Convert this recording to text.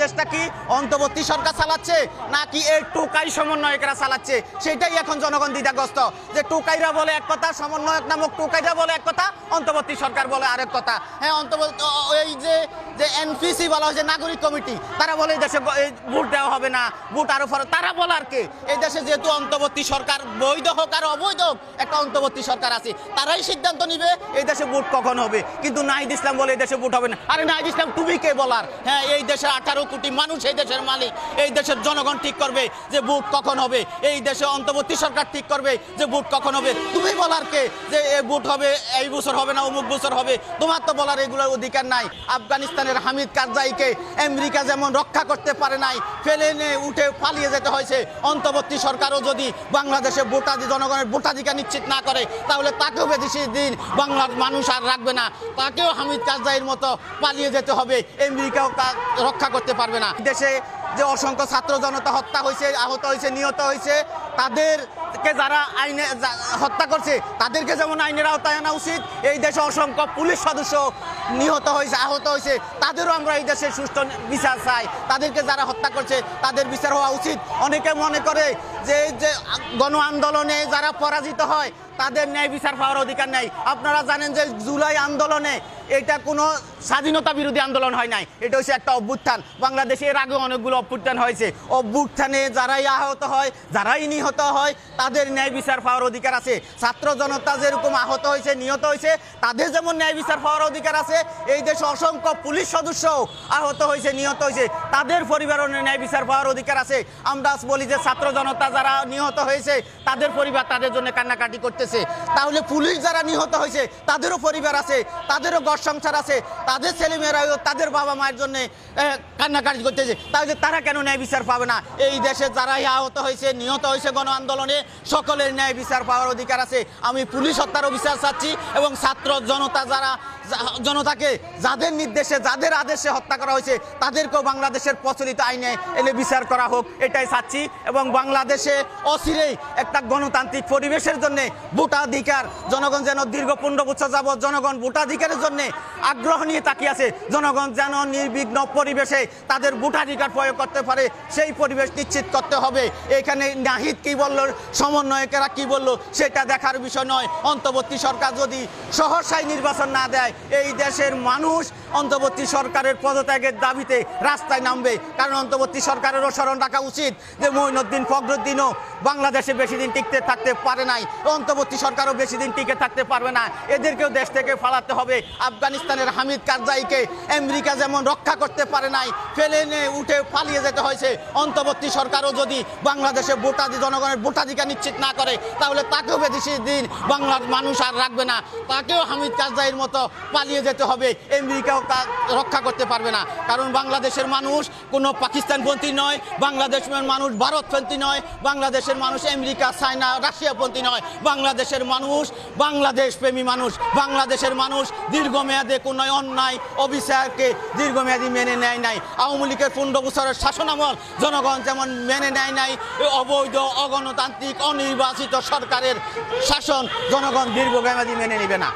দেশটা কি অন্তর্বর্তী সরকার চালাচ্ছে নাকি এই টোকাই সমন্বয়করা চালাচ্ছে সেটাই এখন জনগণ দ্বিধাগ্রস্ত। যে টোকাইরা বলে এক কথা, সমন্বয়ক নামক টোকাইরা বলে এক কথা, অন্তর্বর্তী সরকার বলে আরেক কথা। হ্যাঁ, এই যে এনপিসি বলা হয়েছে নাগরিক কমিটি, তারা বলে এই দেশে ভোট দেওয়া হবে না, ভোট আরো ফরক। তারা বলে আর কে, এই দেশে যেহেতু অন্তর্বর্তী সরকার বৈধ হোক আর অবৈধ হোক, একটা অন্তর্বর্তী সরকার আছে, তারাই সিদ্ধান্ত নিবে এই দেশে ভোট কখন হবে। কিন্তু নাহিদ ইসলাম বলে এই দেশে ভোট হবে না। আরে নাহিদ ইসলাম তুমি কে বলার? হ্যাঁ, এই দেশের 18 কোটি মানুষ এই দেশের মালিক, এই দেশের জনগণ ঠিক করবে যে ভোট কখন হবে, এই দেশে অন্তর্বর্তী সরকার ঠিক করবে যে ভোট কখন হবে। তুমি বলার কে যে ভোট হবে এই বছর হবে না অমুক বছর হবে? তোমার তো বলার এগুলোর অধিকার নাই। আফগানিস্তানের হামিদ কারজাইকে আমেরিকা যেমন রক্ষা করতে পারে নাই, ফেলে উঠে পালিয়ে যেতে হয়েছে, অন্তর্বর্তী সরকারও যদি বাংলাদেশে জনগণের ভোটাধিকার নিশ্চিত না করে, তাহলে তাকেও বেশি দিন বাংলার মানুষ আর রাখবে না, তাকেও হামিদ কারজাইয়ের মতো পালিয়ে যেতে হবে, আমেরিকাও রক্ষা করতে পারবে না। দেশে যে অসংখ্য ছাত্র জনতা হত্যা হয়েছে, আহত হয়েছে, নিহত হয়েছে, তাদেরকে যারা আইনে হত্যা করছে তাদেরকে যেমন আইনের আওতায় আনা উচিত, এই দেশে অসংখ্য পুলিশ সদস্য নিহত হয়েছে, আহত হয়েছে, তাদেরও আমরা এই দেশে সুষ্ঠু বিচার চাই। তাদেরকে যারা হত্যা করছে তাদের বিচার হওয়া উচিত। অনেকে মনে করে যে গণ আন্দোলনে যারা পরাজিত হয় তাদের ন্যায় বিচার পাওয়ার অধিকার নেই। আপনারা জানেন যে জুলাই আন্দোলনে এটা কোনো স্বাধীনতা বিরোধী আন্দোলন হয় নাই, এটা হচ্ছে একটা অভ্যুত্থান। বাংলাদেশে এর আগে অনেকগুলো অভ্যুত্থান হয়েছে, অভ্যুত্থানে যারাই আহত হয়, যারাই নিহত হয়, তাদের ন্যায় বিচার পাওয়ার অধিকার আছে। ছাত্র জনতা যেরকম আহত হয়েছে, নিহত হয়েছে, তাদের যেমন ন্যায় বিচার পাওয়ার অধিকার আছে, এই দেশে অসংখ্য পুলিশ সদস্য আহত হয়েছে, নিহত হয়েছে, তাদের পরিবারের ন্যায় বিচার পাওয়ার অধিকার আছে। আমরা বলি যে ছাত্র জনতা যারা নিহত হয়েছে তাদের পরিবার তাদের জন্য কান্নাকাটি করতেছে, তাহলে পুলিশ যারা নিহত হয়েছে তাদেরও পরিবার আছে, তাদেরও ঘর সংসার আছে, তাদের ছেলেমেয়েরাও তাদের বাবা মায়ের জন্য কান্নাকাটি করতেছে, তাহলে তারা কেন ন্যায় বিচার পাবে না? এই দেশে যারাই আহত হয়েছে, নিহত হয়েছে গণ আন্দোলনে, সকলের ন্যায় বিচার পাওয়ার অধিকার আছে। আমি পুলিশ হত্যারও বিচার চাচ্ছি এবং ছাত্র জনতা যারা জনতাকে যাদের নির্দেশে যাদের আদেশে হত্যা করা হয়েছে তাদেরকেও বাংলাদেশের প্রচলিত আইনে এনে বিচার করা হোক, এটাই চাচ্ছি। এবং বাংলাদেশে অচিরেই একটা গণতান্ত্রিক পরিবেশের জন্য ভোটাধিকার, জনগণ যেন দীর্ঘ 15 বছর যাবৎ জনগণ ভোটাধিকারের জন্য আগ্রহ নিয়ে তাকিয়ে আছে, জনগণ যেন নির্বিঘ্ন পরিবেশে তাদের ভোটাধিকার প্রয়োগ করতে পারে, সেই পরিবেশ নিশ্চিত করতে হবে। এখানে নাহিদ কি বলল, সমন্বয়কেরা কি বলল, সেটা দেখার বিষয় নয়। অন্তর্বর্তী সরকার যদি সহসায় নির্বাচন না দেয়, এই দেশের মানুষ অন্তর্বর্তী সরকারের পদত্যাগের দাবিতে রাস্তায় নামবে। কারণ অন্তর্বর্তী সরকারেরও স্মরণ রাখা উচিত যে মঈনুদ্দিন ফখরুদ্দিনও বাংলাদেশে বেশি দিন টিকতে থাকতে পারে নাই, অন্তর্বর্তী সরকারও বেশি দিন টিকে থাকতে পারবে না, এদেরকেও দেশ থেকে ফালাতে হবে। আফগানিস্তানের হামিদ কারজাইকে আমেরিকা যেমন রক্ষা করতে পারে নাই, ফেলে উঠে পালিয়ে যেতে হয়েছে, অন্তর্বর্তী সরকারও যদি বাংলাদেশে জনগণের ভোটাধিকার নিশ্চিত না করে, তাহলে তাকেও বেশি দিন বাংলার মানুষ আর রাখবে না, তাকেও হামিদ কারজাইয়ের মতো পালিয়ে যেতে হবে, আমেরিকাও তা রক্ষা করতে পারবে না। কারণ বাংলাদেশের মানুষ কোনো পাকিস্তানপন্থী নয়, বাংলাদেশের মানুষ ভারতপন্থী নয়, বাংলাদেশের মানুষ আমেরিকা, চায়না, রাশিয়াপন্থী নয়, বাংলাদেশের মানুষ বাংলাদেশ প্রেমী মানুষ। বাংলাদেশের মানুষ দীর্ঘমেয়াদে কোনো অন্যায় অবিচারকে দীর্ঘমেয়াদী মেনে নেয় নাই। আওয়ামী লীগের 15 বছরের শাসনামল জনগণ যেমন মেনে নেয় নাই, অবৈধ অগণতান্ত্রিক অনির্বাচিত সরকারের শাসন জনগণ দীর্ঘমেয়াদী মেনে নেবে না।